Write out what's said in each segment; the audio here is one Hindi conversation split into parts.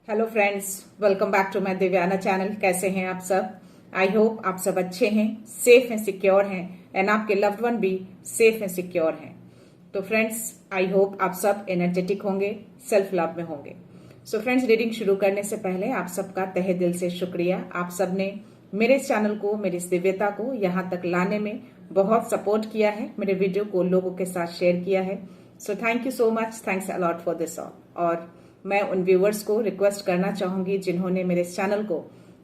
Hello friends, welcome back to my Divyana channel. कैसे हैं आप सब? आई होप आप सब अच्छे हैं, सेफ हैं, सिक्योर हैं एंड आपके लव्ड वन भी सेफ हैं, सिक्योर हैं। तो फ्रेंड्स, आई होप आप सब एनर्जेटिक होंगे, सेल्फ लव में होंगे। सो फ्रेंड्स, रीडिंग शुरू करने से पहले आप सबका तहे दिल से शुक्रिया। आप सब ने मेरे इस चैनल को, मेरी इस दिव्यता को यहाँ तक लाने में बहुत सपोर्ट किया है, मेरे वीडियो को लोगों के साथ शेयर किया है। So thank you so much, thanks a lot for this all. और मैं उन व्यूवर्स को रिक्वेस्ट करना चाहूंगी जिन्होंने मेरे इस चैनल को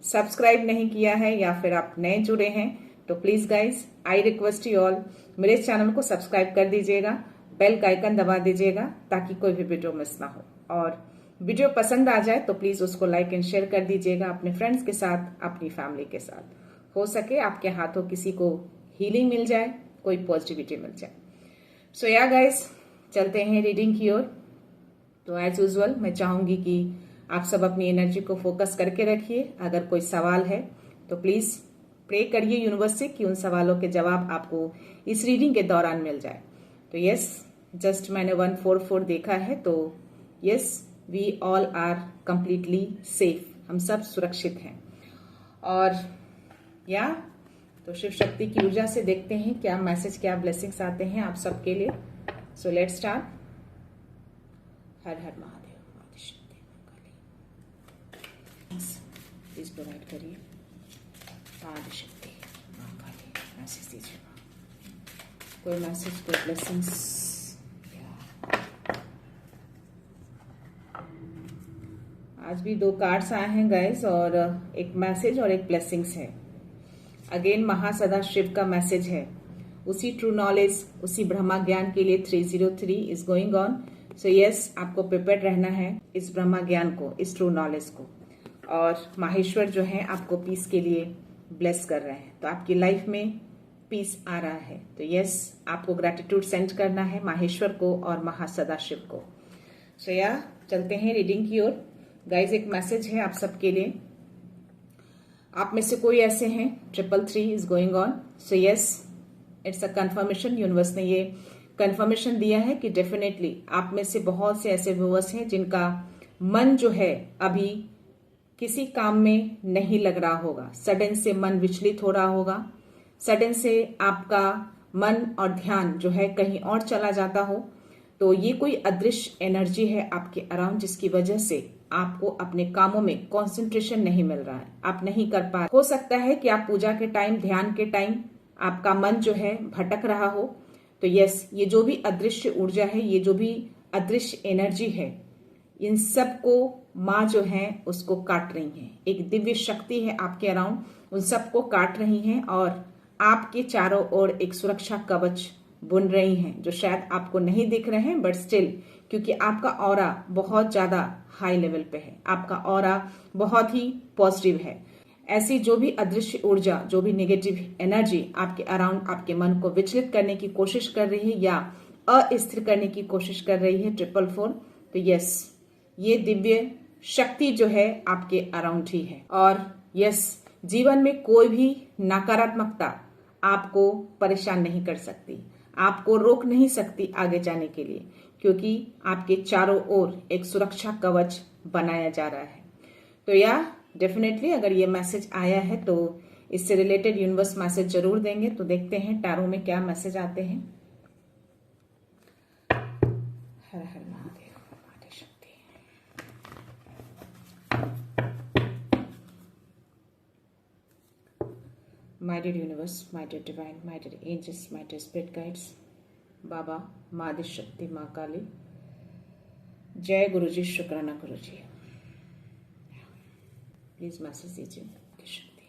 सब्सक्राइब नहीं किया है या फिर आप नए जुड़े हैं, तो please guys, I request you all, मेरे इस चैनल को सब्सक्राइब कर दीजिएगा, बेल का आइकन दबा दीजिएगा ताकि कोई भी वीडियो मिस ना हो। और वीडियो पसंद आ जाए तो प्लीज उसको लाइक एंड शेयर कर दीजिएगा अपने फ्रेंड्स के साथ, अपनी फैमिली के साथ। हो सके आपके हाथों किसी को हीलिंग मिल जाए, कोई पॉजिटिविटी मिल जाए। सो या गाइज, चलते हैं रीडिंग की ओर। तो एज यूजुअल मैं चाहूंगी कि आप सब अपनी एनर्जी को फोकस करके रखिए। अगर कोई सवाल है तो प्लीज प्रे करिए यूनिवर्स से कि उन सवालों के जवाब आपको इस रीडिंग के दौरान मिल जाए। तो यस, जस्ट मैंने 144 देखा है, तो yes, we all are completely safe, हम सब सुरक्षित हैं। और या तो शिव शक्ति की ऊर्जा से देखते हैं क्या मैसेज, क्या ब्लेसिंग्स आते हैं आप सबके लिए। So let's start. हर हर महादेव, आदिशक्ति काली, प्लीज प्रोवाइड करिए। आदिशक्ति मां काली, मैसेज दीजिए मां, कोई मैसेज, कोई ब्लेसिंग्स। आज भी 2 कार्ड्स आए हैं गाइस, और एक मैसेज और एक ब्लेसिंग्स है। अगेन महासदा शिव का मैसेज है। उसी ट्रू नॉलेज, उसी ब्रह्मा ज्ञान के लिए 303 is going on. So yes, आपको प्रिपेयर रहना है इस ब्रह्मा ज्ञान को, इस ट्रू नॉलेज को। और माहेश्वर जो है आपको पीस के लिए ब्लेस कर रहे हैं, तो आपकी लाइफ में पीस आ रहा है। तो यस, आपको ग्रेटिट्यूड सेंड करना है माहेश्वर को और महासदा शिव को। सो या चलते हैं रीडिंग की ओर। गाइज, एक मैसेज है आप सबके लिए। आप में से कोई ऐसे हैं, 333 is going on. So yes, it's a confirmation. Universe ने ये कंफर्मेशन दिया है कि डेफिनेटली आप में से बहुत से ऐसे व्यूअर्स हैं जिनका मन जो है अभी किसी काम में नहीं लग रहा होगा। सडन से मन विचलित हो रहा होगा, सडन से आपका मन और ध्यान जो है कहीं और चला जाता हो। तो ये कोई अदृश्य एनर्जी है आपके अराउंड, जिसकी वजह से आपको अपने कामों में कंसंट्रेशन नहीं मिल रहा है, आप नहीं कर पा रहे। हो सकता है कि आप पूजा के टाइम, ध्यान के टाइम आपका मन जो है भटक रहा हो। तो यस, ये जो भी अदृश्य ऊर्जा है, ये जो भी अदृश्य एनर्जी है, इन सब को माँ जो है उसको काट रही है। एक दिव्य शक्ति है आपके अराउंड, उन सबको काट रही हैं और आपके चारों ओर एक सुरक्षा कवच बुन रही हैं, जो शायद आपको नहीं दिख रहे हैं, बट स्टिल, क्योंकि आपका ऑरा बहुत ज्यादा हाई लेवल पे है, आपका ऑरा बहुत ही पॉजिटिव है। ऐसी जो भी अदृश्य ऊर्जा, जो भी नेगेटिव एनर्जी आपके अराउंड आपके मन को विचलित करने की कोशिश कर रही है या अस्थिर करने की कोशिश कर रही है, 444, तो यस, ये दिव्य शक्ति जो है आपके अराउंड ही है। और यस, जीवन में कोई भी नकारात्मकता आपको परेशान नहीं कर सकती, आपको रोक नहीं सकती आगे जाने के लिए, क्योंकि आपके चारों ओर एक सुरक्षा कवच बनाया जा रहा है। तो या डेफिनेटली अगर ये मैसेज आया है तो इससे रिलेटेड यूनिवर्स मैसेज जरूर देंगे। तो देखते हैं टैरो में क्या मैसेज आते हैं। हर हर Mahadev, Adishakti. My dear universe, my dear divine, my dear angels, my dear spirit guides, बाबा, माँ आदिशक्ति, माँ काली, जय गुरु जी, शुक्राना गुरु जी। प्लीज मैसेज दीजिए शक्ति,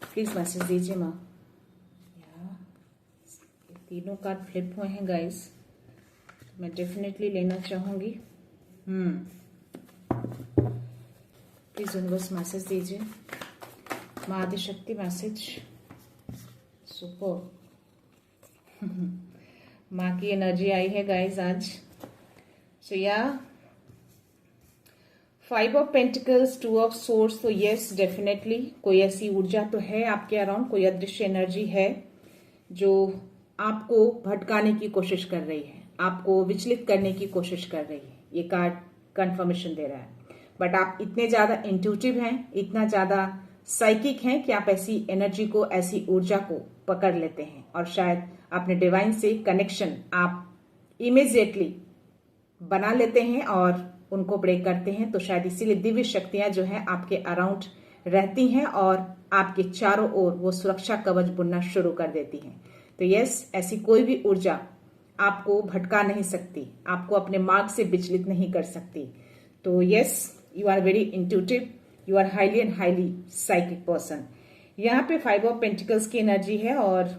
प्लीज मैसेज दीजिए माँ। तीनों कार्ड फ्लिप हुए हैं गाइस, तो मैं डेफिनेटली लेना चाहूंगी। प्लीज यूनिवर्स मैसेज दीजिए। माँ आदिशक्ति मैसेज, सुपर। माँ की एनर्जी आई है गाइस आज। सो या 5 ऑफ पेंटिकल्स, 2 ऑफ सोर्ड्स। तो यस, डेफिनेटली कोई ऐसी ऊर्जा तो है आपके अराउंड, कोई अदृश्य एनर्जी है जो आपको भटकाने की कोशिश कर रही है, आपको विचलित करने की कोशिश कर रही है। ये कार्ड कंफर्मेशन दे रहा है। बट आप इतने ज्यादा इंट्यूटिव हैं, इतना ज्यादा साइकिक हैं कि आप ऐसी एनर्जी को, ऐसी ऊर्जा को पकड़ लेते हैं और शायद अपने डिवाइन से कनेक्शन आप इमीडिएटली बना लेते हैं और उनको ब्रेक करते हैं। तो शायद इसीलिए दिव्य शक्तियां जो हैं आपके अराउंड रहती हैं और आपके चारों ओर वो सुरक्षा कवच बुनना शुरू कर देती हैं। तो यस, ऐसी कोई भी ऊर्जा आपको भटका नहीं सकती, आपको अपने मार्ग से विचलित नहीं कर सकती। तो yes, you are very intuitive, you are highly and highly psychic person. यहाँ पे 5 ऑफ पेंटिकल्स की एनर्जी है और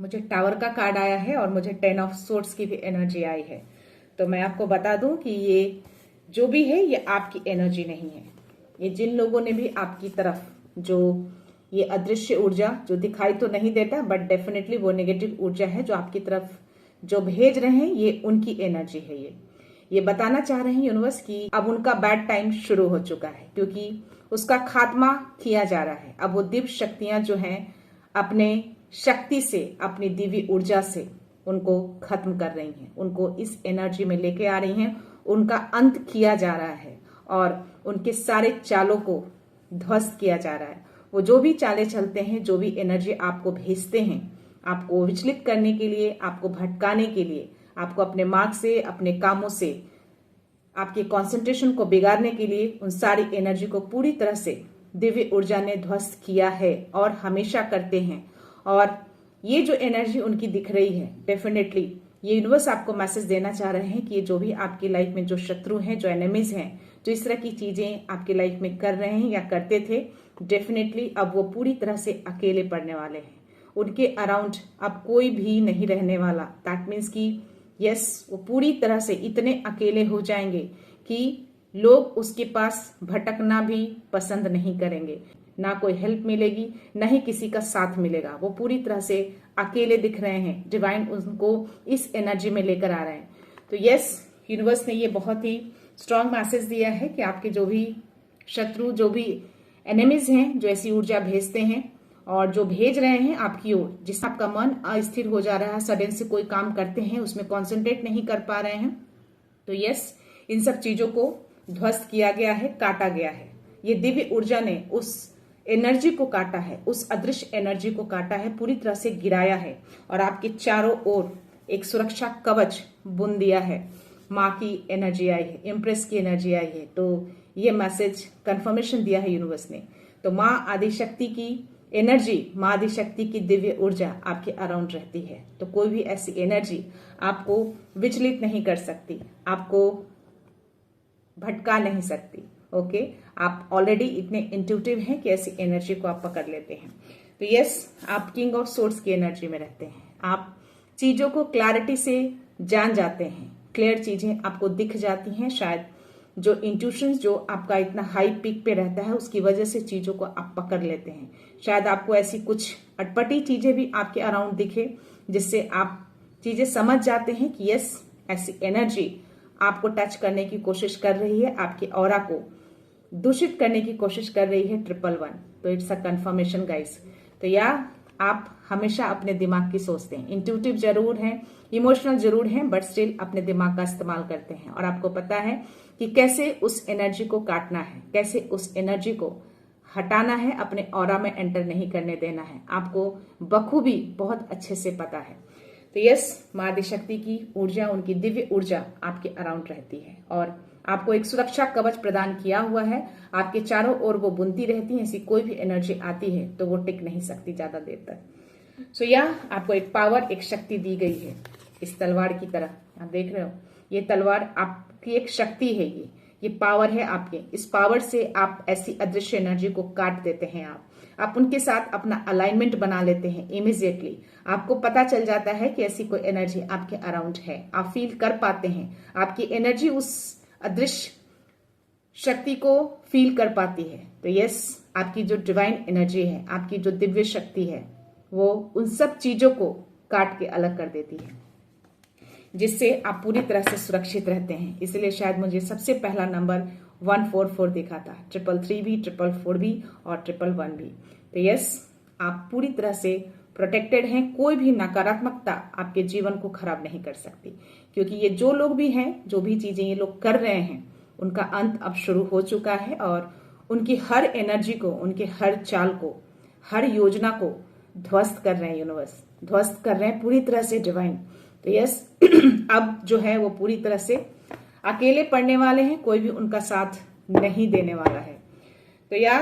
मुझे टावर का कार्ड आया है और मुझे 10 ऑफ सोर्ड्स की भी एनर्जी आई है। तो मैं आपको बता दूं कि ये जो भी है ये आपकी एनर्जी नहीं है। ये जिन लोगों ने भी आपकी तरफ जो ये अदृश्य ऊर्जा जो दिखाई तो नहीं देता बट डेफिनेटली वो नेगेटिव ऊर्जा है जो आपकी तरफ जो भेज रहे हैं, ये उनकी एनर्जी है। ये बताना चाह रहे हैं यूनिवर्स कि अब उनका बैड टाइम शुरू हो चुका है क्योंकि उसका खात्मा किया जा रहा है। अब वो दिव्य शक्तियां जो हैं अपने शक्ति से, अपनी दिव्य ऊर्जा से उनको खत्म कर रही हैं, उनको इस एनर्जी में लेके आ रही हैं, उनका अंत किया जा रहा है और उनके सारे चालों को ध्वस्त किया जा रहा है। वो जो भी चालें चलते हैं, जो भी एनर्जी आपको भेजते हैं, आपको विचलित करने के लिए, आपको भटकाने के लिए, आपको अपने मार्ग से, अपने कामों से, आपके कंसंट्रेशन को बिगाड़ने के लिए, उन सारी एनर्जी को पूरी तरह से दिव्य ऊर्जा ने ध्वस्त किया है और हमेशा करते हैं। और ये जो एनर्जी उनकी दिख रही है, डेफिनेटली ये यूनिवर्स आपको मैसेज देना चाह रहे हैं कि ये जो भी आपकी लाइफ में जो शत्रु हैं, जो एनिमीज हैं, जो इस तरह की चीजें आपकी लाइफ में कर रहे हैं या करते थे, डेफिनेटली अब वो पूरी तरह से अकेले पड़ने वाले हैं। उनके अराउंड अब कोई भी नहीं रहने वाला। दैट मीन्स कि यस, वो पूरी तरह से इतने अकेले हो जाएंगे कि लोग उसके पास भटकना भी पसंद नहीं करेंगे। ना कोई हेल्प मिलेगी, ना ही किसी का साथ मिलेगा। वो पूरी तरह से अकेले दिख रहे हैं। डिवाइन उनको इस एनर्जी में लेकर आ रहे हैं। तो यस, यूनिवर्स ने ये बहुत ही स्ट्रांग मैसेज दिया है कि आपके जो भी शत्रु, जो भी एनिमीज हैं, जो ऐसी ऊर्जा भेजते हैं और जो भेज रहे हैं आपकी ओर, जिससे आपका मन अस्थिर हो जा रहा है, सडन से कोई काम करते हैं उसमें कॉन्सेंट्रेट नहीं कर पा रहे हैं, तो यस, इन सब चीजों को ध्वस्त किया गया है, काटा गया है। ये दिव्य ऊर्जा ने उस एनर्जी को काटा है, उस अदृश्य एनर्जी को काटा है, पूरी तरह से गिराया है और आपके चारों ओर एक सुरक्षा कवच बुन दिया है। माँ की एनर्जी आई है, इम्प्रेस की एनर्जी आई है। तो ये मैसेज कंफर्मेशन दिया है यूनिवर्स ने। तो माँ आदिशक्ति की एनर्जी, माँ आदिशक्ति की दिव्य ऊर्जा आपके अराउंड रहती है। तो कोई भी ऐसी एनर्जी आपको विचलित नहीं कर सकती, आपको भटका नहीं सकती। ओके, आप ऑलरेडी इतने इंट्यूटिव हैं कि ऐसी एनर्जी को आप पकड़ लेते हैं। तो यस, आप किंग ऑफ सोर्ड्स की एनर्जी में रहते हैं। आप चीजों को क्लैरिटी से जान जाते हैं, क्लियर चीजें आपको दिख जाती हैं। शायद जो इंट्यूशंस जो आपका इतना हाई पीक पे रहता है, उसकी वजह से चीजों को आप पकड़ लेते हैं। शायद आपको ऐसी कुछ अटपटी चीजें भी आपके अराउंड दिखे जिससे आप चीजें समझ जाते हैं कि यस, ऐसी एनर्जी आपको टच करने की कोशिश कर रही है, आपके ऑरा को दूषित करने की कोशिश कर रही है 111। तो इट्स अ कंफर्मेशन गाइस। तो या आप हमेशा अपने दिमाग की सोचते हैं, इंट्यूटिव जरूर हैं, इमोशनल जरूर हैं, बट स्टिल अपने दिमाग का इस्तेमाल करते हैं और आपको पता है कि कैसे उस एनर्जी को काटना है, कैसे उस एनर्जी को हटाना है, अपने ऑरा में एंटर नहीं करने देना है। आपको बखूबी बहुत अच्छे से पता है। तो यस, माँ आदिशक्ति की ऊर्जा, उनकी दिव्य ऊर्जा आपके अराउंड रहती है और आपको एक सुरक्षा कवच प्रदान किया हुआ है। आपके चारों ओर वो बुनती रहती है। ऐसी कोई भी एनर्जी आती है तो वो टिक नहीं सकती ज्यादा देर तक। सो या आपको एक पावर, एक शक्ति दी गई है इस तलवार की तरह। आप देख रहे हो, ये तलवार आपकी एक शक्ति है, ये पावर है आपके। इस पावर से आप ऐसी अदृश्य एनर्जी को काट देते हैं। आप उनके साथ अपना अलाइनमेंट बना लेते हैं इमीडिएटली। आपको पता चल जाता है कि ऐसी कोई एनर्जी आपके अराउंड है, आप फील कर पाते हैं। आपकी एनर्जी उस अदृश्य शक्ति को फील कर पाती है। तो यस, आपकी जो डिवाइन एनर्जी है, आपकी जो दिव्य शक्ति है, वो उन सब चीजों को काट के अलग कर देती है, जिससे आप पूरी तरह से सुरक्षित रहते हैं। इसलिए शायद मुझे सबसे पहला नंबर 144 दिखा था, 333 भी, 444 भी और 111 भी। तो यस, आप पूरी तरह से प्रोटेक्टेड हैं। कोई भी नकारात्मकता आपके जीवन को खराब नहीं कर सकती, क्योंकि ये जो लोग भी हैं, जो भी चीजें ये लोग कर रहे हैं, उनका अंत अब शुरू हो चुका है और उनकी हर एनर्जी को, उनके हर चाल को, हर योजना को ध्वस्त कर रहे हैं यूनिवर्स, ध्वस्त कर रहे हैं पूरी तरह से डिवाइन। तो यस अब जो है वो पूरी तरह से अकेले पड़ने वाले हैं, कोई भी उनका साथ नहीं देने वाला है। तो या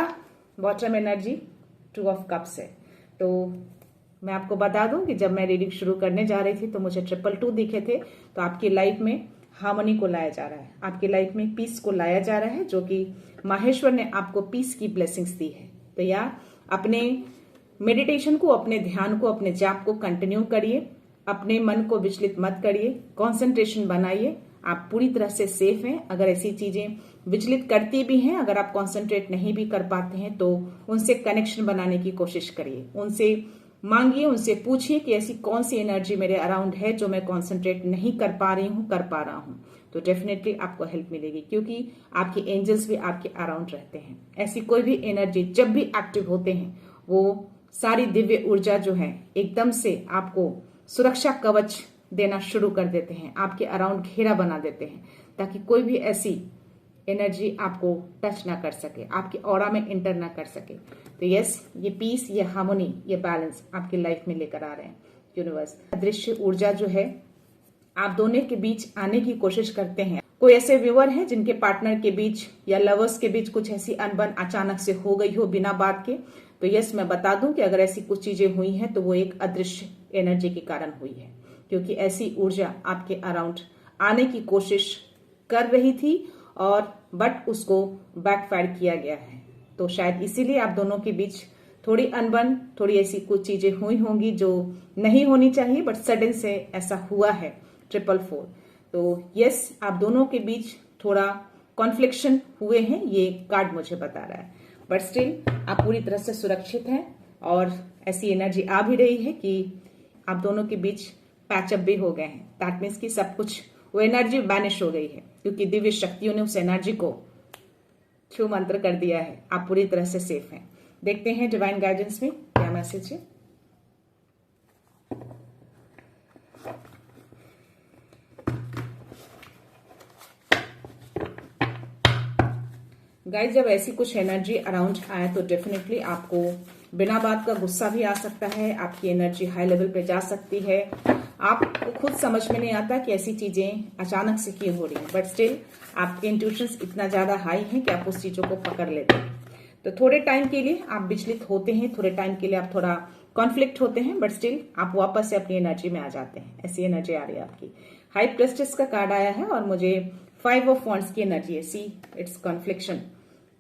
बॉटम एनर्जी 2 ऑफ कप्स है। तो मैं आपको बता दूं कि जब मैं रीडिंग शुरू करने जा रही थी तो मुझे 222 दिखे थे। तो आपकी लाइफ में हार्मनी को लाया जा रहा है, आपकी लाइफ में पीस को लाया जा रहा है, जो कि माहेश्वर ने आपको पीस की ब्लेसिंग्स दी है। तो या अपने मेडिटेशन को, अपने ध्यान को, अपने जाप को कंटिन्यू करिए, अपने मन को विचलित मत करिए, कंसंट्रेशन बनाइए। आप पूरी तरह से सेफ हैं। अगर ऐसी चीजें विचलित करती भी हैं, अगर आप कंसंट्रेट नहीं भी कर पाते हैं, तो उनसे कनेक्शन बनाने की कोशिश करिए, उनसे मांगिए, उनसे पूछिए कि ऐसी कौन सी एनर्जी मेरे अराउंड है जो मैं कंसंट्रेट नहीं कर पा रही हूं, कर पा रहा हूं। तो डेफिनेटली आपको हेल्प मिलेगी, क्योंकि आपके एंजल्स भी आपके अराउंड रहते हैं। ऐसी कोई भी एनर्जी जब भी एक्टिव होते हैं, वो सारी दिव्य ऊर्जा जो है एकदम से आपको सुरक्षा कवच देना शुरू कर देते हैं, आपके अराउंड घेरा बना देते हैं, ताकि कोई भी ऐसी एनर्जी आपको टच ना कर सके, आपके ऑरा में इंटर ना कर सके। तो यस, ये पीस, ये हार्मोनी, ये बैलेंस आपकी लाइफ में लेकर आ रहे हैं यूनिवर्स। अदृश्य ऊर्जा जो है आप दोनों के बीच आने की कोशिश करते हैं। कोई ऐसे व्यूअर हैं जिनके पार्टनर के बीच या लवर्स के बीच कुछ ऐसी अनबन अचानक से हो गई हो बिना बात के, तो यस, मैं बता दूं कि अगर ऐसी कुछ चीजें हुई हैं तो वो एक अदृश्य एनर्जी के कारण हुई है, क्योंकि ऐसी ऊर्जा आपके अराउंड आने की कोशिश कर रही थी और बट उसको बैकफायर किया गया है। तो शायद इसीलिए आप दोनों के बीच थोड़ी अनबन, थोड़ी ऐसी कुछ चीजें हुई होंगी जो नहीं होनी चाहिए, बट सडन से ऐसा हुआ है 444। तो यस, आप दोनों के बीच थोड़ा कॉन्फ्लिक्शन हुए हैं, ये कार्ड मुझे बता रहा है, बट स्टिल आप पूरी तरह से सुरक्षित हैं। और ऐसी एनर्जी आ भी रही है कि आप दोनों के बीच पैचअप भी हो गए हैं। दैट मीन्स कि सब कुछ, वो एनर्जी बैनिश हो गई है, क्योंकि दिव्य शक्तियों ने उस एनर्जी को छू मंत्र कर दिया है। आप पूरी तरह से सेफ हैं। देखते हैं डिवाइन गाइडेंस में क्या मैसेज है। गाइस, जब ऐसी कुछ एनर्जी अराउंड आए तो डेफिनेटली आपको बिना बात का गुस्सा भी आ सकता है, आपकी एनर्जी हाई लेवल पे जा सकती है। आपको खुद समझ में नहीं आता कि ऐसी चीजें अचानक से क्यों हो रही हैं, बट स्टिल आपके इंट्यूशंस इतना ज्यादा हाई है कि आप उस चीजों को पकड़ लेते हैं। तो थोड़े टाइम के लिए आप विचलित होते हैं, थोड़े टाइम के लिए आप थोड़ा कॉन्फ्लिक्ट होते हैं, बट स्टिल आप वापस से अपनी एनर्जी में आ जाते हैं। ऐसी एनर्जी आ रही है आपकी। हाई प्रेस्टिस का कार्ड आया है और मुझे 5 ऑफ वॉन्ड्स की एनर्जी है। सी, इट्स कॉन्फ्लिक्शन,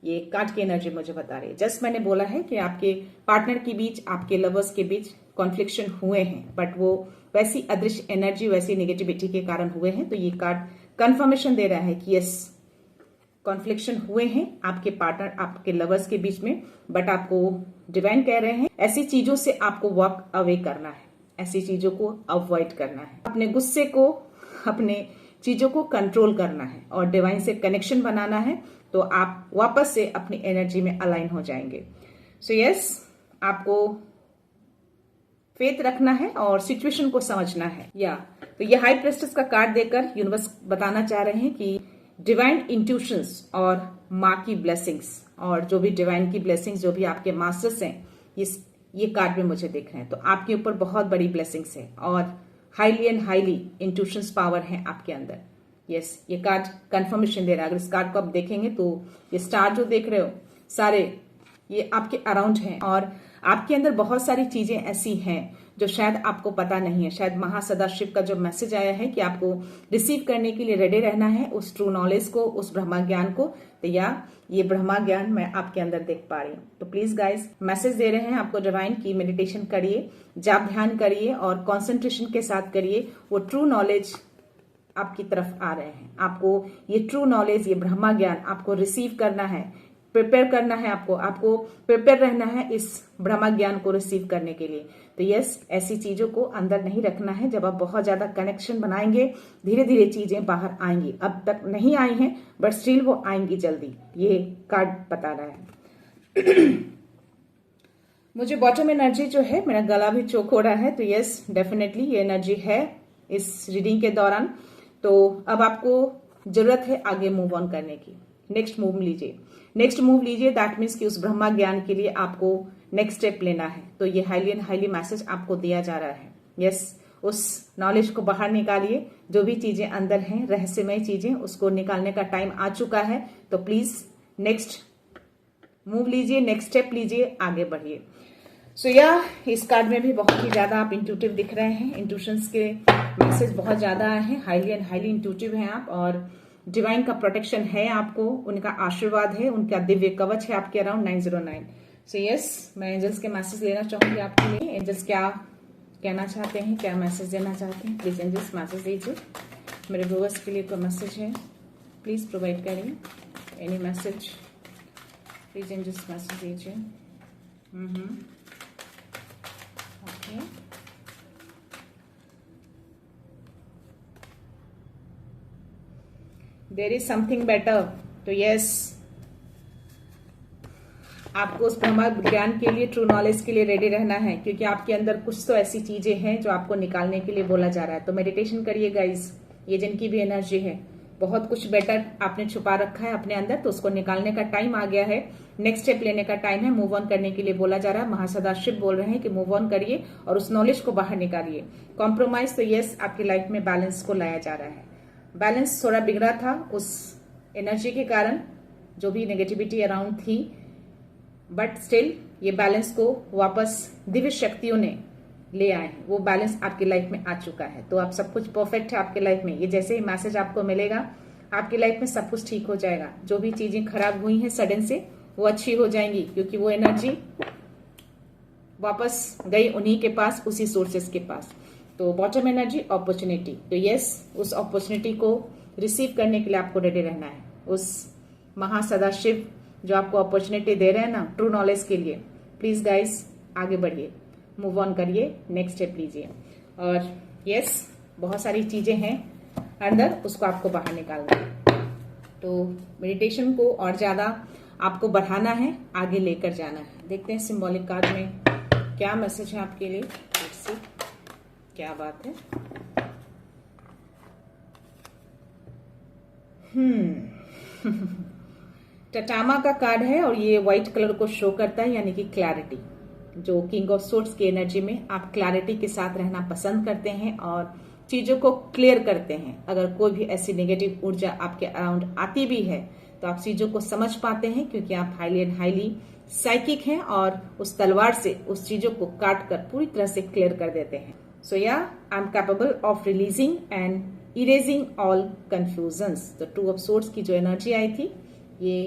ये कार्ड की एनर्जी मुझे बता रही है। जस्ट मैंने बोला है कि आपके पार्टनर के बीच, आपके लवर्स के बीच कॉन्फ्लिक्शन हुए हैं, बट वो वैसी अदृश्य एनर्जी, वैसी नेगेटिविटी के कारण हुए हैं। तो ये कार्ड कंफर्मेशन दे रहा है कि यस, कॉन्फ्लिक्शन हुए हैं आपके पार्टनर, आपके लवर्स के बीच में, बट आपको डिवाइन कह रहे हैं ऐसी चीजों से आपको वॉक अवे करना है, ऐसी चीजों को अवॉइड करना है, अपने गुस्से को, अपने चीजों को कंट्रोल करना है और डिवाइन से कनेक्शन बनाना है। तो आप वापस से अपनी एनर्जी में अलाइन हो जाएंगे। सो यस, आपको फेथ रखना है और सिचुएशन को समझना है। तो ये हाई प्रेस्टिस का कार्ड देकर यूनिवर्स बताना चाह रहे हैं कि डिवाइन इंट्यूशंस और माँ की ब्लेसिंग्स, और जो भी डिवाइन की ब्लेसिंग्स, जो भी आपके मास्टर्स हैं, ये कार्ड में मुझे दिख रहे हैं। तो आपके ऊपर बहुत बड़ी ब्लेसिंग्स है और highly and highly intuitions power है आपके अंदर। यस, ये कार्ड कंफर्मेशन दे रहा है। अगर इस कार्ड को आप देखेंगे तो ये स्टार जो देख रहे हो सारे, ये आपके अराउंड हैं और आपके अंदर बहुत सारी चीजें ऐसी हैं जो शायद आपको पता नहीं है। शायद महासदाशिव का जो मैसेज आया है कि आपको रिसीव करने के लिए रेडी रहना है उस ट्रू नॉलेज को, उस ब्रह्मा ज्ञान को। तो ये ब्रह्मा ज्ञान मैं आपके अंदर देख पा रही हूँ। तो प्लीज गाइस, मैसेज दे रहे हैं आपको डिवाइन की मेडिटेशन करिए, जाप ध्यान करिए और कॉन्सेंट्रेशन के साथ करिए। वो ट्रू नॉलेज आपकी तरफ आ रहे हैं। आपको ये ट्रू नॉलेज, ये ब्रह्मा ज्ञान आपको रिसीव करना है, प्रिपेयर करना है। आपको प्रिपेयर रहना है इस ब्रह्मा ज्ञान को रिसीव करने के लिए। तो यस, ऐसी चीजों को अंदर नहीं रखना है। जब आप बहुत ज्यादा कनेक्शन बनाएंगे, धीरे धीरे चीजें बाहर आएंगी। अब तक नहीं आई हैं, बट स्टिल वो आएंगी जल्दी, ये कार्ड बता रहा है। मुझे बॉटम एनर्जी जो है, मेरा गला भी चोक हो रहा है, तो यस डेफिनेटली ये एनर्जी है इस रीडिंग के दौरान। तो अब आपको जरूरत है आगे मूव ऑन करने की। नेक्स्ट मूव लीजिए, दैट मीन्स कि उस ब्रह्मा ज्ञान के लिए आपको नेक्स्ट स्टेप लेना है। तो ये हाईली एंड हाईली मैसेज आपको दिया जा रहा है। यस, उस नॉलेज को बाहर निकालिए, जो भी चीजें अंदर हैं, रहस्यमय चीजें, उसको निकालने का टाइम आ चुका है। तो प्लीज नेक्स्ट मूव लीजिए, नेक्स्ट स्टेप लीजिए, आगे बढ़िए। सो इस कार्ड में भी बहुत ही ज्यादा आप इंट्यूटिव दिख रहे हैं। इंट्यूशंस के मैसेज बहुत ज्यादा आए हैं, हाईली एंड हाईली इंट्यूटिव हैं आप, और डिवाइन का प्रोटेक्शन है आपको, उनका आशीर्वाद है, उनका दिव्य कवच है आपके अराउंड 909। सो यस, मैं एंजल्स के मैसेज लेना चाहूंगी आपके लिए। एंजल्स क्या कहना चाहते हैं, क्या मैसेज देना चाहते हैं? प्लीज एंजल्स मैसेज दीजिए। मेरे व्यूअर्स के लिए कोई मैसेज है, प्लीज प्रोवाइड करिए any message. Please angels message दीजिए। Okay, there is something better. तो यस, आपको उस ब्रह्म ज्ञान के लिए, ट्रू नॉलेज के लिए रेडी रहना है, क्योंकि आपके अंदर कुछ तो ऐसी चीजें हैं जो आपको निकालने के लिए बोला जा रहा है। तो मेडिटेशन करिए गाइस, ये जिनकी भी एनर्जी है, बहुत कुछ बेटर आपने छुपा रखा है अपने अंदर, तो उसको निकालने का टाइम आ गया है। नेक्स्ट स्टेप लेने का टाइम है, मूव ऑन करने के लिए बोला जा रहा है। महासदाशिव बोल रहे हैं कि मूव ऑन करिए और उस नॉलेज को बाहर निकालिए। कॉम्प्रोमाइज, तो यस, आपकी लाइफ में बैलेंस को लाया जा रहा है। बैलेंस थोड़ा बिगड़ा था उस एनर्जी के कारण, जो भी नेगेटिविटी अराउंड थी, बट स्टिल ये बैलेंस को वापस दिव्य शक्तियों ने ले आए हैं। वो बैलेंस आपकी लाइफ में आ चुका है। तो आप सब कुछ परफेक्ट है आपके लाइफ में। ये जैसे ही मैसेज आपको मिलेगा, आपकी लाइफ में सब कुछ ठीक हो जाएगा। जो भी चीजें खराब हुई हैं सडन से, वो अच्छी हो जाएंगी, क्योंकि वो एनर्जी वापस गई उन्हीं के पास, उसी सोर्सेस के पास। तो बॉटम एनर्जी, अपॉर्चुनिटी। तो यस, उस अपॉर्चुनिटी को रिसीव करने के लिए आपको रेडी रहना है। उस महासदाशिव जो आपको अपॉर्चुनिटी दे रहे हैं ना, ट्रू नॉलेज के लिए, प्लीज गाइस आगे बढ़िए, मूव ऑन करिए, नेक्स्ट स्टेप लीजिए। और यस, बहुत सारी चीजें हैं अंदर, उसको आपको बाहर निकालना है। तो मेडिटेशन को और ज्यादा आपको बढ़ाना है, आगे लेकर जाना है। देखते हैं सिंबॉलिक कार्ड में क्या मैसेज है आपके लिए। क्या बात है। टटामा का कार्ड है और ये व्हाइट कलर को शो करता है, यानी कि क्लैरिटी। जो किंग ऑफ सोर्ड्स की एनर्जी में आप क्लैरिटी के साथ रहना पसंद करते हैं और चीजों को क्लियर करते हैं। अगर कोई भी ऐसी नेगेटिव ऊर्जा आपके अराउंड आती भी है, तो आप चीजों को समझ पाते हैं, क्योंकि आप हाईली एंड हाईली साइकिक हैं और उस तलवार से उस चीजों को काट कर पूरी तरह से क्लियर कर देते हैं। So I am capable of releasing and erasing all confusions. तो टू ऑफ सोर्ड्स की जो एनर्जी आई थी, ये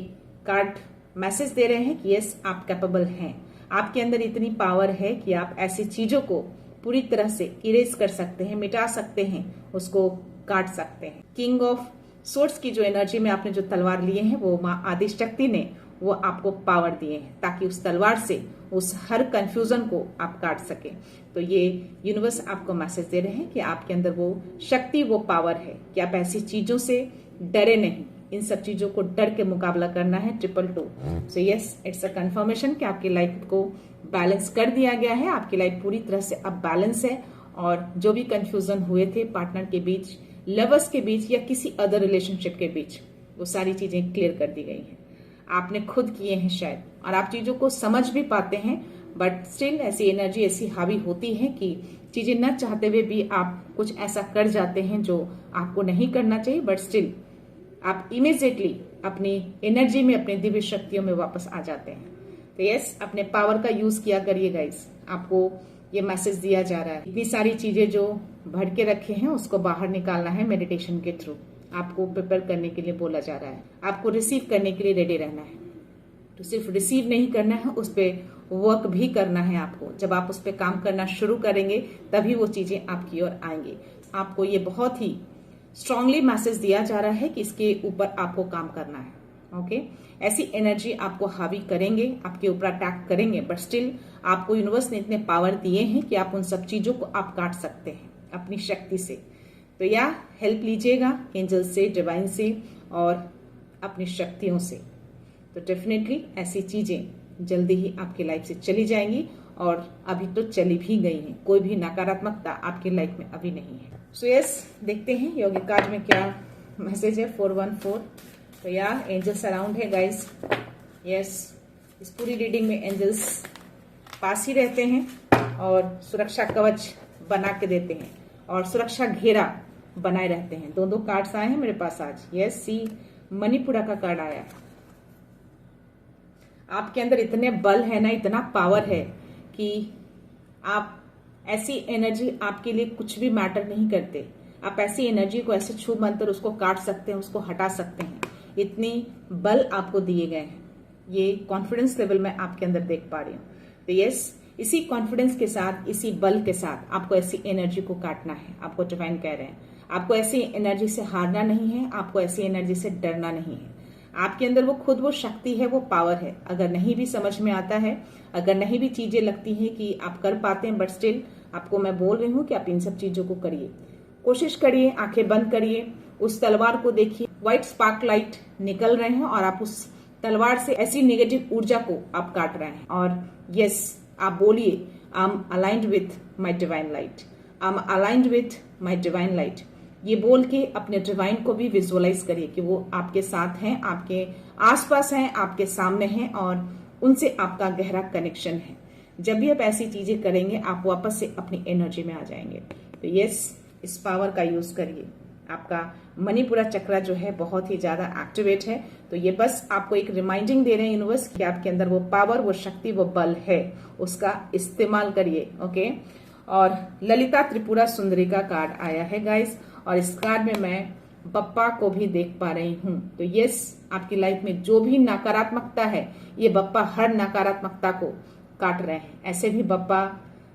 कार्ड मैसेज दे रहे हैं कि यस, आप कैपेबल हैं। आपके अंदर इतनी पावर है कि आप ऐसी चीजों को पूरी तरह से इरेज कर सकते हैं, मिटा सकते हैं, उसको काट सकते हैं। किंग ऑफ सोर्ड्स की जो एनर्जी में आपने जो तलवार लिए हैं, वो माँ आदि शक्ति ने वो आपको पावर दिए हैं, ताकि उस तलवार से उस हर कंफ्यूजन को आप काट सके। तो ये यूनिवर्स आपको मैसेज दे रहे हैं कि आपके अंदर वो शक्ति, वो पावर है कि आप ऐसी चीजों से डरे नहीं। इन सब चीजों को डर के मुकाबला करना है। 222। So yes, it's a confirmation कि आपकी लाइफ को बैलेंस कर दिया गया है। आपकी लाइफ पूरी तरह से अब बैलेंस है, और जो भी कंफ्यूजन हुए थे पार्टनर के बीच, लवर्स के बीच, या किसी अदर रिलेशनशिप के बीच, वो सारी चीजें क्लियर कर दी गई हैं। आपने खुद किए हैं शायद, और आप चीजों को समझ भी पाते हैं, बट स्टिल ऐसी एनर्जी ऐसी हावी होती है कि चीजें न चाहते हुए भी आप कुछ ऐसा कर जाते हैं जो आपको नहीं करना चाहिए, बट स्टिल आप इमीडिएटली अपनी एनर्जी में, अपने दिव्य शक्तियों में वापस आ जाते हैं। तो यस, अपने पावर का यूज किया करिए गाइस। आपको ये मैसेज दिया जा रहा है। इतनी सारी चीजें जो भर के रखे हैं, उसको बाहर निकालना है मेडिटेशन के थ्रू। आपको प्रिपेयर करने के लिए बोला जा रहा है, आपको रिसीव करने के लिए रेडी रहना है। तो सिर्फ रिसीव नहीं करना है, उस पर वर्क भी करना है आपको। जब आप उस पर काम करना शुरू करेंगे, तभी वो चीजें आपकी ओर आएंगी। आपको ये बहुत ही स्ट्रांगली मैसेज दिया जा रहा है कि इसके ऊपर आपको काम करना है। ओके, ऐसी एनर्जी आपको हावी करेंगे, आपके ऊपर अटैक करेंगे, बट स्टिल आपको यूनिवर्स ने इतने पावर दिए हैं कि आप उन सब चीजों को आप काट सकते हैं अपनी शक्ति से। तो या हेल्प लीजिएगा एंजल से, डिवाइन से और अपनी शक्तियों से। तो डेफिनेटली ऐसी चीजें जल्दी ही आपकी लाइफ से चली जाएंगी और अभी तो चली भी गई हैं। कोई भी नकारात्मकता आपकी लाइफ में अभी नहीं है। सो यस, देखते हैं यौगिक कार्ड में क्या मैसेज है 414। तो यार एंजल्स अराउंड है गाइस। यस, इस पूरी रीडिंग में एंजल्स पास ही रहते हैं और सुरक्षा कवच बना के देते हैं और सुरक्षा घेरा बनाए रहते हैं। दो कार्ड्स आए हैं मेरे पास आज। यस, सी मणिपुरा का कार्ड आया है। आपके अंदर इतने बल है ना, इतना पावर है कि आप ऐसी एनर्जी, आपके लिए कुछ भी मैटर नहीं करते। आप ऐसी एनर्जी को ऐसे छू मंतर उसको काट सकते हैं, उसको हटा सकते हैं। इतनी बल आपको दिए गए हैं। ये कॉन्फिडेंस लेवल मैं आपके अंदर देख पा रही हूँ। तो यस, इसी कॉन्फिडेंस के साथ, इसी बल के साथ आपको ऐसी एनर्जी को काटना है। आपको डिवाइन कह रहे हैं, आपको ऐसी एनर्जी से हारना नहीं है, आपको ऐसी एनर्जी से डरना नहीं है। आपके अंदर वो खुद वो शक्ति है, वो पावर है। अगर नहीं भी समझ में आता है, अगर नहीं भी चीजें लगती हैं कि आप कर पाते हैं, बट स्टिल आपको मैं बोल रही हूँ कि आप इन सब चीजों को करिए। कोशिश करिए, आंखें बंद करिए, उस तलवार को देखिए। व्हाइट स्पार्क लाइट निकल रहे हैं और आप उस तलवार से ऐसी नेगेटिव ऊर्जा को आप काट रहे हैं। और यस, आप बोलिए, I am aligned with my divine light, I am aligned with my divine light. ये बोल के अपने डिवाइन को भी विजुअलाइज करिए कि वो आपके साथ हैं, आपके आसपास हैं, आपके सामने हैं और उनसे आपका गहरा कनेक्शन है। जब भी आप ऐसी चीजें करेंगे, आप वापस से अपनी एनर्जी में आ जाएंगे। तो यस, इस पावर का यूज करिए। आपका मणिपुरा चक्र जो है बहुत ही ज्यादा एक्टिवेट है। तो ये बस आपको एक रिमाइंडिंग दे रहे हैं यूनिवर्स कि आपके अंदर वो पावर, वो शक्ति, वो बल है, उसका इस्तेमाल करिए। ओके। और ललिता त्रिपुरा सुंदरी का कार्ड आया है गाइस, और इस कार्ड में मैं बप्पा को भी देख पा रही हूँ। तो यस, आपकी लाइफ में जो भी नकारात्मकता है, ये बप्पा हर नकारात्मकता को काट रहे हैं। ऐसे भी बप्पा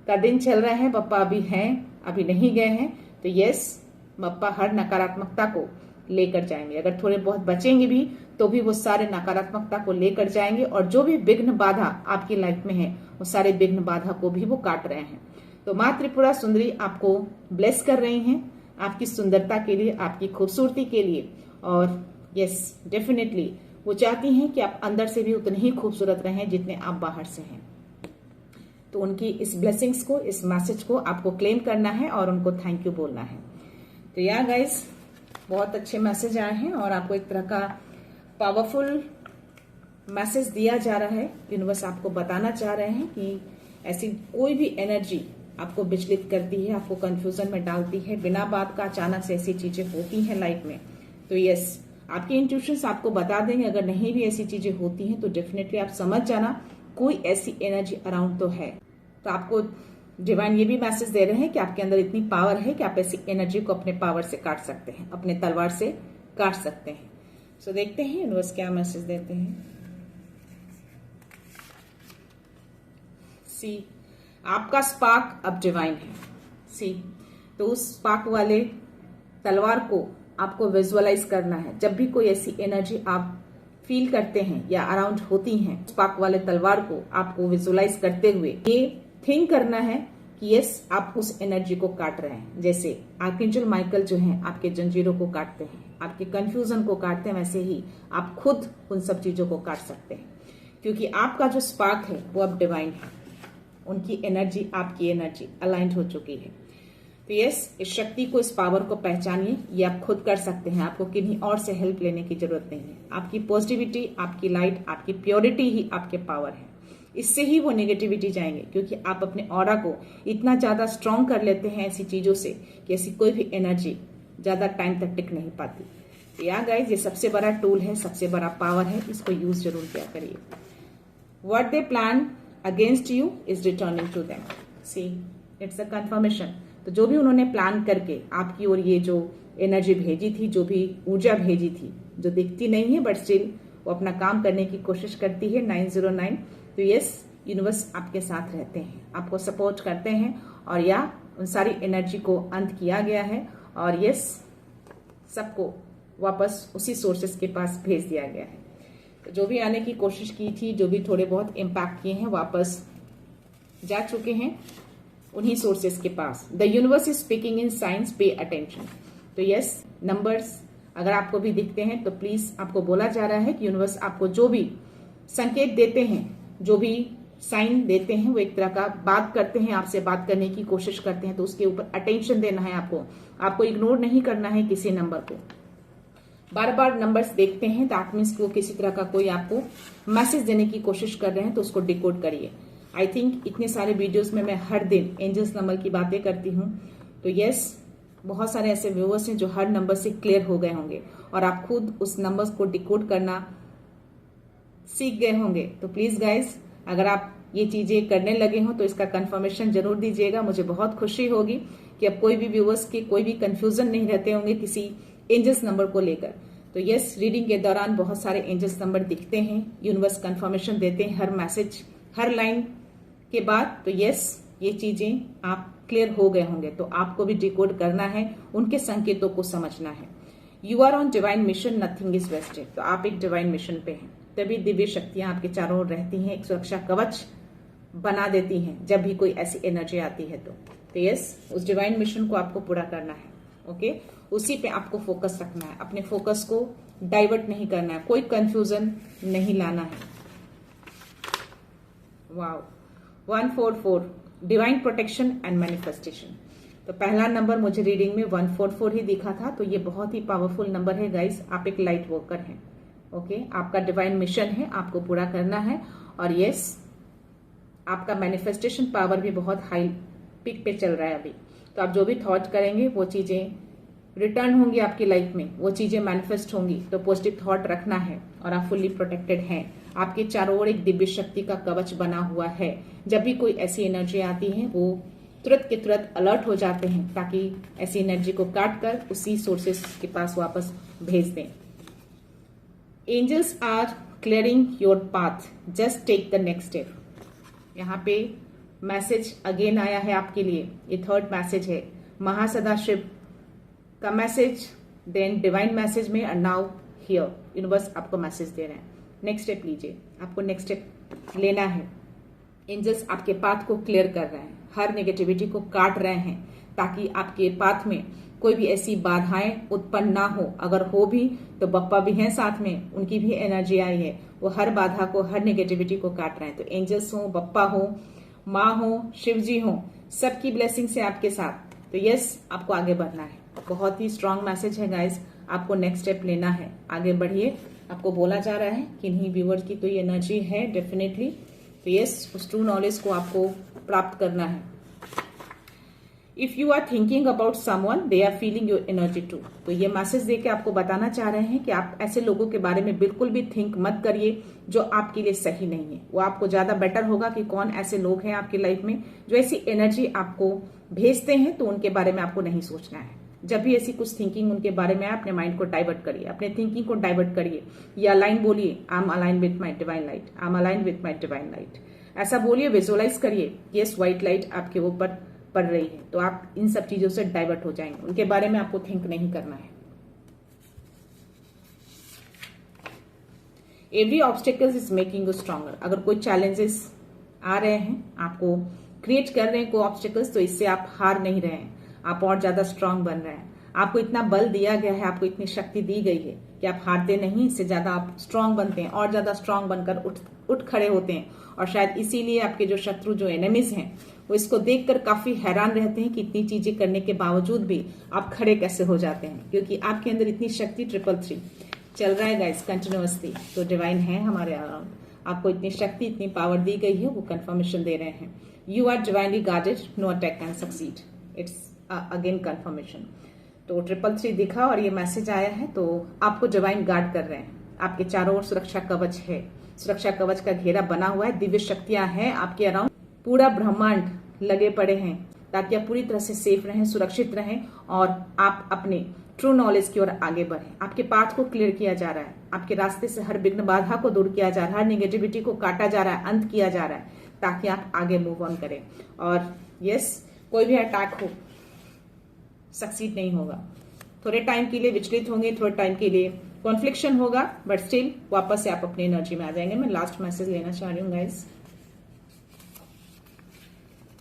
का दिन चल रहा है, बप्पा अभी हैं, अभी नहीं गए हैं। तो यस, बप्पा हर नकारात्मकता को लेकर जाएंगे। अगर थोड़े बहुत बचेंगे भी तो भी वो सारे नकारात्मकता को लेकर जाएंगे और जो भी विघ्न बाधा आपकी लाइफ में है, वो सारे विघ्न बाधा को भी वो काट रहे हैं। तो माँ त्रिपुरा सुंदरी आपको ब्लेस कर रही हैं, आपकी सुंदरता के लिए, आपकी खूबसूरती के लिए। और यस, डेफिनेटली वो चाहती हैं कि आप अंदर से भी उतने ही खूबसूरत रहें जितने आप बाहर से हैं। तो उनकी इस ब्लेसिंग्स को, इस मैसेज को आपको क्लेम करना है और उनको थैंक यू बोलना है। तो यार गाइस, बहुत अच्छे मैसेज आए हैं और आपको एक तरह का पावरफुल मैसेज दिया जा रहा है। यूनिवर्स आपको बताना चाह रहे हैं कि ऐसी कोई भी एनर्जी आपको विचलित करती है, आपको कंफ्यूजन में डालती है, बिना बात का अचानक से ऐसी चीजें होती हैं लाइफ में। तो यस, आपके इंट्यूशंस आपको बता देंगे। अगर नहीं भी ऐसी चीजें होती हैं तो डेफिनेटली आप समझ जाना कोई ऐसी एनर्जी अराउंड तो है। तो आपको डिवाइन ये भी मैसेज दे रहे हैं कि आपके अंदर इतनी पावर है कि आप ऐसी एनर्जी को अपने पावर से काट सकते हैं, अपने तलवार से काट सकते हैं। सो देखते हैं यूनिवर्स क्या मैसेज देते हैं। सी, आपका स्पार्क अब डिवाइन है। सी, तो उस स्पार्क वाले तलवार को आपको विजुअलाइज करना है। जब भी कोई ऐसी एनर्जी आप फील करते हैं या अराउंड होती हैं, स्पार्क वाले तलवार को आपको विजुअलाइज करते हुए ये थिंक करना है कि यस, आप उस एनर्जी को काट रहे हैं। जैसे आर्कएंजल माइकल जो हैं आपके जंजीरों को काटते हैं, आपके कंफ्यूजन को काटते हैं, वैसे ही आप खुद उन सब चीजों को काट सकते हैं। क्योंकि आपका जो स्पार्क है वो अब डिवाइन है। उनकी एनर्जी, आपकी एनर्जी अलाइंड हो चुकी है। तो यस, इस शक्ति को, इस पावर को पहचानिए। ये आप खुद कर सकते हैं, आपको किन्हीं और से हेल्प लेने की जरूरत नहीं है। आपकी पॉजिटिविटी, आपकी लाइट, आपकी प्योरिटी ही आपके पावर है। इससे ही वो नेगेटिविटी जाएंगे, क्योंकि आप अपने ऑरा को इतना ज्यादा स्ट्रांग कर लेते हैं ऐसी चीजों से कि ऐसी कोई भी एनर्जी ज्यादा टाइम तक टिक नहीं पाती। तो यार गाइस, ये सबसे बड़ा टूल है, सबसे बड़ा पावर है, इसको यूज जरूर किया करिए। What they plan against you is returning to them. See, it's a confirmation. तो जो भी उन्होंने प्लान करके आपकी ओर ये जो एनर्जी भेजी थी, जो भी ऊर्जा भेजी थी, जो दिखती नहीं है बट स्टिल वो अपना काम करने की कोशिश करती है, 909। तो यस, यूनिवर्स आपके साथ रहते हैं, आपको सपोर्ट करते हैं और या उन सारी एनर्जी को अंत किया गया है और यस, सबको वापस उसी सोर्सेस के पास भेज दिया गया है। तो जो भी आने की कोशिश की थी, जो भी थोड़े बहुत इम्पैक्ट किए हैं, वापस जा चुके हैं उन्हीं सोर्सेस के पास। The universe is speaking in signs, pay attention. तो यस, नंबर्स अगर आपको भी दिखते हैं तो प्लीज आपको बोला जा रहा है कि यूनिवर्स आपको जो भी संकेत देते हैं जो भी साइन देते हैं वो एक तरह का बात करते हैं, आपसे बात करने की कोशिश करते हैं, तो उसके ऊपर अटेंशन देना है आपको इग्नोर नहीं करना है किसी नंबर को। बार बार नंबर्स देखते हैं दैट मीन्स कि वो किसी तरह का कोई आपको मैसेज देने की कोशिश कर रहे हैं, तो उसको डिकोड करिए। आई थिंक इतने सारे वीडियोस में मैं हर दिन एंजल्स नंबर की बातें करती हूँ, तो यस बहुत सारे ऐसे व्यूअर्स हैं जो हर नंबर से क्लियर हो गए होंगे और आप खुद उस नंबर्स को डिकोड करना सीख गए होंगे। तो प्लीज गाइज, अगर आप ये चीजें करने लगे हो तो इसका कंफर्मेशन जरूर दीजिएगा। मुझे बहुत खुशी होगी कि अब कोई भी व्यूअर्स के कोई भी कंफ्यूजन नहीं रहते होंगे किसी एंजल्स नंबर को लेकर। तो यस, रीडिंग के दौरान बहुत सारे एंजल्स नंबर दिखते हैं, यूनिवर्स कंफर्मेशन देते हैं हर मैसेज हर लाइन के बाद। तो यस, ये चीजें आप क्लियर हो गए होंगे, तो आपको भी डिकोड करना है, उनके संकेतों को समझना है। You are on divine mission, nothing is wasted. तो आप एक डिवाइन मिशन पे हैं, तभी दिव्य शक्तियां आपके चारों ओर रहती हैं, एक सुरक्षा कवच बना देती हैं जब भी कोई ऐसी एनर्जी आती है। तो यस, उस डिवाइन मिशन को आपको पूरा करना है। ओके, उसी पे आपको फोकस रखना है, अपने फोकस को डाइवर्ट नहीं करना है, कोई कंफ्यूजन नहीं लाना है। Wow, 144 divine protection and manifestation. तो पहला नंबर मुझे रीडिंग में 144 ही दिखा था, तो ये बहुत ही पावरफुल नंबर है गाइस। आप एक लाइट वर्कर हैं, ओके, आपका डिवाइन मिशन है, आपको पूरा करना है। और यस, आपका मैनिफेस्टेशन पावर भी बहुत हाई पिक पे चल रहा है अभी। तो आप जो भी थॉट करेंगे वो चीजें रिटर्न होंगी आपकी लाइफ में, वो चीजें मैनिफेस्ट होंगी। तो पॉजिटिव थॉट रखना है और आप फुल्ली प्रोटेक्टेड हैं। आपके चारों ओर एक दिव्य शक्ति का कवच बना हुआ है। जब भी कोई ऐसी एनर्जी आती है वो तुरंत के तुरंत अलर्ट हो जाते हैं, ताकि ऐसी एनर्जी को काट कर उसी सोर्सेस के पास वापस भेज दें। Angels are clearing your path, just take the next step. यहाँ पे मैसेज अगेन आया है आपके लिए, ये थर्ड मैसेज है, महासदाशिव का मैसेज, देन डिवाइन मैसेज में, एंड नाउ हियर यूनिवर्स आपको मैसेज दे रहे हैं। नेक्स्ट स्टेप लीजिए, आपको नेक्स्ट स्टेप लेना है। एंजल्स आपके पाथ को क्लियर कर रहे हैं, हर नेगेटिविटी को काट रहे हैं, ताकि आपके पाथ में कोई भी ऐसी बाधाएं उत्पन्न ना हो। अगर हो भी तो बप्पा भी हैं साथ में, उनकी भी एनर्जी आई है, वो हर बाधा को, हर नेगेटिविटी को काट रहे हैं। तो एंजल्स हो, बप्पा हो, माँ हो, शिव जी हो, सबकी ब्लेसिंग से आपके साथ। तो यस, आपको आगे बढ़ना है। बहुत ही स्ट्रांग मैसेज है गाइस, आपको नेक्स्ट स्टेप लेना है, आगे बढ़िए। आपको बोला जा रहा है कि इन्हीं व्यूअर की तो ये एनर्जी है डेफिनेटली। तो यस, उस ट्रू नॉलेज को आपको प्राप्त करना है। If you are thinking about someone, they are feeling your energy too. तो ये मैसेज देके आपको बताना चाह रहे हैं कि आप ऐसे लोगों के बारे में बिल्कुल भी थिंक मत करिए जो आपके लिए सही नहीं है। वो आपको ज्यादा बेटर होगा कि कौन ऐसे लोग हैं आपकी लाइफ में जो ऐसी एनर्जी आपको भेजते हैं, तो उनके बारे में आपको नहीं सोचना है। जब भी ऐसी कुछ थिंकिंग उनके बारे में, अपने माइंड को डाइवर्ट करिए, अपने थिंकिंग को डाइवर्ट करिए, या लाइन बोलिए, I am align with my divine light, I am align with my divine light. ऐसा बोलिए, विजुअलाइज करिए, यस व्हाइट लाइट आपके ऊपर पड़ रही है। तो आप इन सब चीजों से डाइवर्ट हो जाएंगे, उनके बारे में आपको थिंक नहीं करना है। Every obstacles is making you stronger. अगर कोई चैलेंजेस आ रहे हैं, आपको क्रिएट कर रहे हैं कोई ऑब्स्टेकल्स, तो इससे आप हार नहीं रहे हैं, आप और ज्यादा स्ट्रांग बन रहे हैं। आपको इतना बल दिया गया है, आपको इतनी शक्ति दी गई है कि आप हारते नहीं, इससे ज्यादा आप स्ट्रांग बनते हैं और ज्यादा स्ट्रांग बनकर उठ खड़े होते हैं। और शायद इसीलिए आपके जो शत्रु, जो एनिमीज हैं, वो इसको देखकर काफी हैरान रहते हैं कि इतनी चीजें करने के बावजूद भी आप खड़े कैसे हो जाते हैं, क्योंकि आपके अंदर इतनी शक्ति 333 चल रहा है गाइस कंटिन्यूअसली। तो डिवाइन है हमारे अराउंड, आपको इतनी शक्ति, इतनी पावर दी गई है, वो कंफर्मेशन दे रहे हैं। You are divinely guarded, no attack can succeed. It's again confirmation. तो 333 दिखा और ये मैसेज आया है, तो आपको डिवाइन गार्ड कर रहे हैं, आपके चारों ओर सुरक्षा कवच है, सुरक्षा कवच का घेरा बना हुआ है, दिव्य शक्तियां हैं आपके अराउंड, पूरा ब्रह्मांड लगे पड़े हैं ताकि आप पूरी तरह से सेफ रहें, सुरक्षित रहें और आप अपने ट्रू नॉलेज की ओर आगे बढ़ें। आपके पाथ को क्लियर किया जा रहा है, आपके रास्ते से हर विघ्न बाधा को दूर किया जा रहा है, हर नेगेटिविटी को काटा जा रहा है, अंत किया जा रहा है, ताकि आप आगे मूव ऑन करें। और यस, कोई भी अटैक हो, सक्सीड नहीं होगा। थोड़े टाइम के लिए विचलित होंगे, थोड़े टाइम के लिए कॉन्फ्लिक्शन होगा, बट स्टिल वापस से आप अपनी एनर्जी में आ जाएंगे। मैं लास्ट मैसेज लेना चाह रही हूँ गाइस,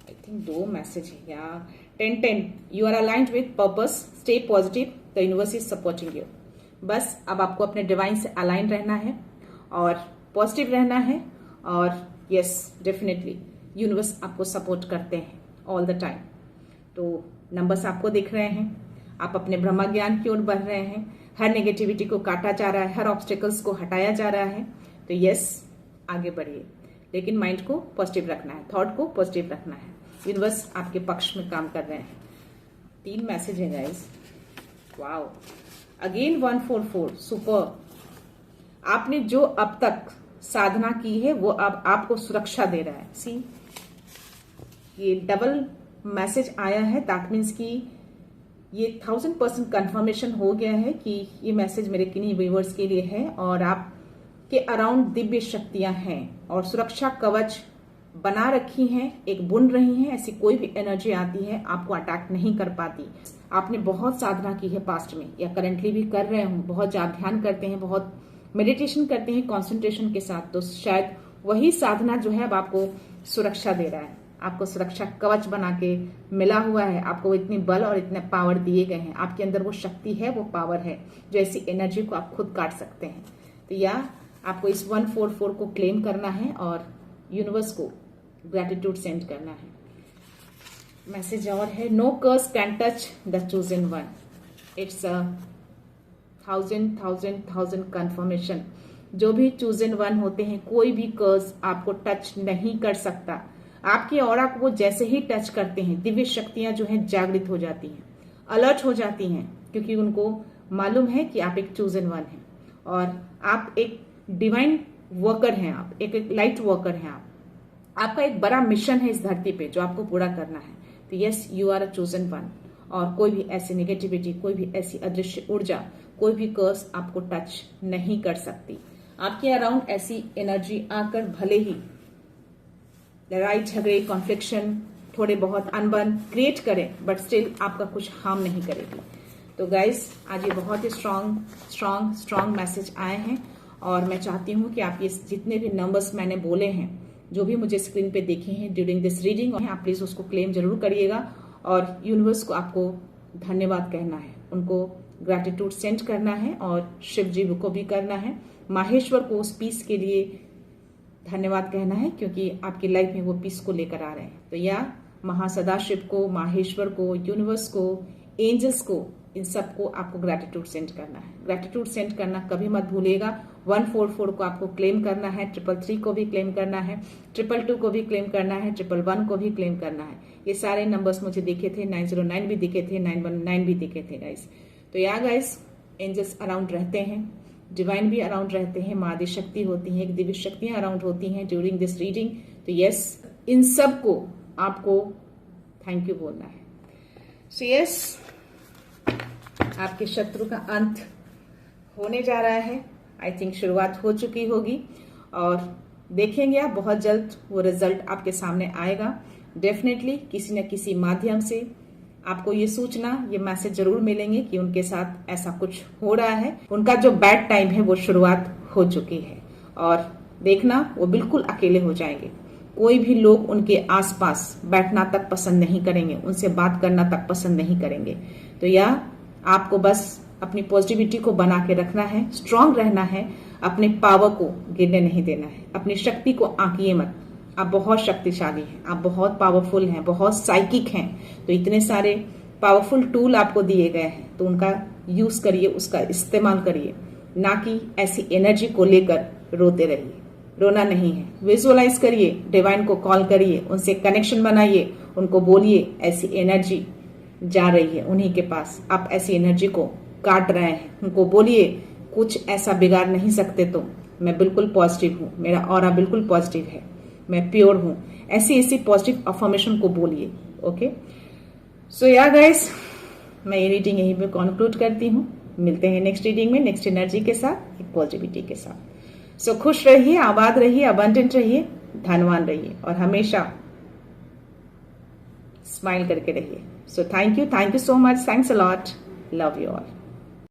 आई थिंक 2 मैसेज है या 10-10। You are aligned with purpose, stay positive, the universe is supporting you. बस अब आपको अपने डिवाइन से अलाइन रहना है और पॉजिटिव रहना है और यस डेफिनेटली यूनिवर्स आपको सपोर्ट करते हैं ऑल द टाइम। तो नंबर्स आपको दिख रहे हैं, आप अपने ब्रह्म ज्ञान की ओर बढ़ रहे हैं, हर नेगेटिविटी को काटा जा रहा है, हर ऑब्स्टेकल्स को हटाया जा रहा है। तो यस आगे बढ़िए, लेकिन माइंड को पॉजिटिव रखना है, थॉट को पॉजिटिव रखना है। यूनिवर्स आपके पक्ष में काम कर रहे हैं। 3 मैसेज है गाइस, वाओ, अगेन 144, सुपर। आपने जो अब तक साधना की है वो अब आपको सुरक्षा दे रहा है। सी, ये डबल मैसेज आया है, दैट मीन्स कि ये 1000% कंफर्मेशन हो गया है कि ये मैसेज मेरे किन्हीं व्यूअर्स के लिए है और आपके अराउंड दिव्य शक्तियां हैं और सुरक्षा कवच बना रखी हैं, एक बुन रही हैं। ऐसी कोई भी एनर्जी आती है आपको अटैक नहीं कर पाती। आपने बहुत साधना की है पास्ट में या करंटली भी कर रहे हो, बहुत ध्यान करते हैं, बहुत मेडिटेशन करते हैं कंसंट्रेशन के साथ, तो शायद वही साधना जो है अब आपको सुरक्षा दे रहा है, आपको सुरक्षा कवच बना के मिला हुआ है। आपको इतनी बल और इतने पावर दिए गए हैं, आपके अंदर वो शक्ति है, वो पावर है जो ऐसी एनर्जी को आप खुद काट सकते हैं। तो या आपको इस 144 को क्लेम करना है और यूनिवर्स को ग्रेटिट्यूड सेंड करना है। मैसेज और है, no curse can touch the chosen one. It's a 1000 confirmation. जो भी चूजन वन होते हैं, कोई भी कर्स आपको टच नहीं कर सकता। आपके ऑरा को वो जैसे ही टच करते हैं, दिव्य शक्तियां जो हैं जागृत हो जाती हैं, अलर्ट हो जाती हैं, क्योंकि उनको मालूम है कि आप एक चूजन वन हैं और आप एक डिवाइन वर्कर हैं, आप एक लाइट वर्कर हैं। आपका एक बड़ा मिशन है इस धरती पे जो आपको पूरा करना है। तो yes, you are a chosen one और कोई भी ऐसी नेगेटिविटी, कोई भी ऐसी अदृश्य ऊर्जा, कोई भी कर्स आपको टच नहीं कर सकती। आपके अराउंड ऐसी एनर्जी आकर भले ही लड़ाई झगड़े, कॉन्फ्लिक्शन, थोड़े बहुत अनबन क्रिएट करें, बट स्टिल आपका कुछ हार्म नहीं करेगी। तो गाइस, आज ये बहुत ही स्ट्रॉन्ग मैसेज आए हैं और मैं चाहती हूँ कि आप ये जितने भी नंबर्स मैंने बोले हैं, जो भी मुझे स्क्रीन पे देखे हैं ड्यूरिंग दिस रीडिंग, आप प्लीज उसको क्लेम जरूर करिएगा और यूनिवर्स को आपको धन्यवाद कहना है, उनको ग्रेटिट्यूड सेंड करना है और शिव जी को भी करना है, माहेश्वर को उस पीस के लिए धन्यवाद कहना है, क्योंकि आपकी लाइफ में वो पीस को लेकर आ रहे हैं। तो या महासदाशिव को, माहेश्वर को, यूनिवर्स को, एंजल्स को, इन सबको आपको ग्रेटिट्यूड सेंड करना है। ग्रेटिट्यूड सेंड करना कभी मत भूलिएगा। 144 को आपको क्लेम करना है, 333 को भी क्लेम करना है, 222 को भी क्लेम करना है, 111 को भी क्लेम करना है। ये सारे नंबर्स मुझे दिखे थे, 909 भी दिखे थे, 919 भी दिखे थे गाइस। तो या गाइस, एंजल्स अराउंड रहते हैं, डिवाइन भी अराउंड रहते हैं, माँ आदि शक्ति होती हैं, एक दिव्य शक्तियां अराउंड होती हैं ड्यूरिंग दिस रीडिंग। तो यस, इन सब को आपको थैंक यू बोलना है। सो यस, आपके शत्रु का अंत होने जा रहा है। आई थिंक शुरुआत हो चुकी होगी और देखेंगे आप बहुत जल्द वो रिजल्ट आपके सामने आएगा। डेफिनेटली किसी न किसी माध्यम से आपको ये सूचना, ये मैसेज जरूर मिलेंगे कि उनके साथ ऐसा कुछ हो रहा है, उनका जो बैड टाइम है वो शुरुआत हो चुकी है। और देखना, वो बिल्कुल अकेले हो जाएंगे, कोई भी लोग उनके आसपास बैठना तक पसंद नहीं करेंगे, उनसे बात करना तक पसंद नहीं करेंगे। तो या आपको बस अपनी पॉजिटिविटी को बना के रखना है, स्ट्रांग रहना है, अपने पावर को गिरने नहीं देना है, अपनी शक्ति को आंकिए मत। आप बहुत शक्तिशाली हैं, आप बहुत पावरफुल हैं, बहुत साइकिक हैं। तो इतने सारे पावरफुल टूल आपको दिए गए हैं, तो उनका यूज करिए, उसका इस्तेमाल करिए, ना कि ऐसी एनर्जी को लेकर रोते रहिए। रोना नहीं है, विजुअलाइज करिए, डिवाइन को कॉल करिए, उनसे कनेक्शन बनाइए, उनको बोलिए ऐसी एनर्जी जा रही है उन्हीं के पास, आप ऐसी एनर्जी को काट रहे हैं, उनको बोलिए कुछ ऐसा बिगाड़ नहीं सकते तुम, मैं बिल्कुल पॉजिटिव हूँ, मेरा ऑरा बिल्कुल पॉजिटिव है, मैं प्योर हूँ। ऐसी पॉजिटिव अफर्मेशन को बोलिए। ओके, सो या गाइस, मैं ये रीडिंग यहीं पे कंक्लूड करती हूँ। मिलते हैं नेक्स्ट रीडिंग में, नेक्स्ट एनर्जी के साथ, एक पॉजिटिविटी के साथ। सो खुश रहिए, आबाद रहिए, अबंडेंट रहिए, धनवान रहिए और हमेशा स्माइल करके रहिए। So thank you so much, thanks a lot, love you all.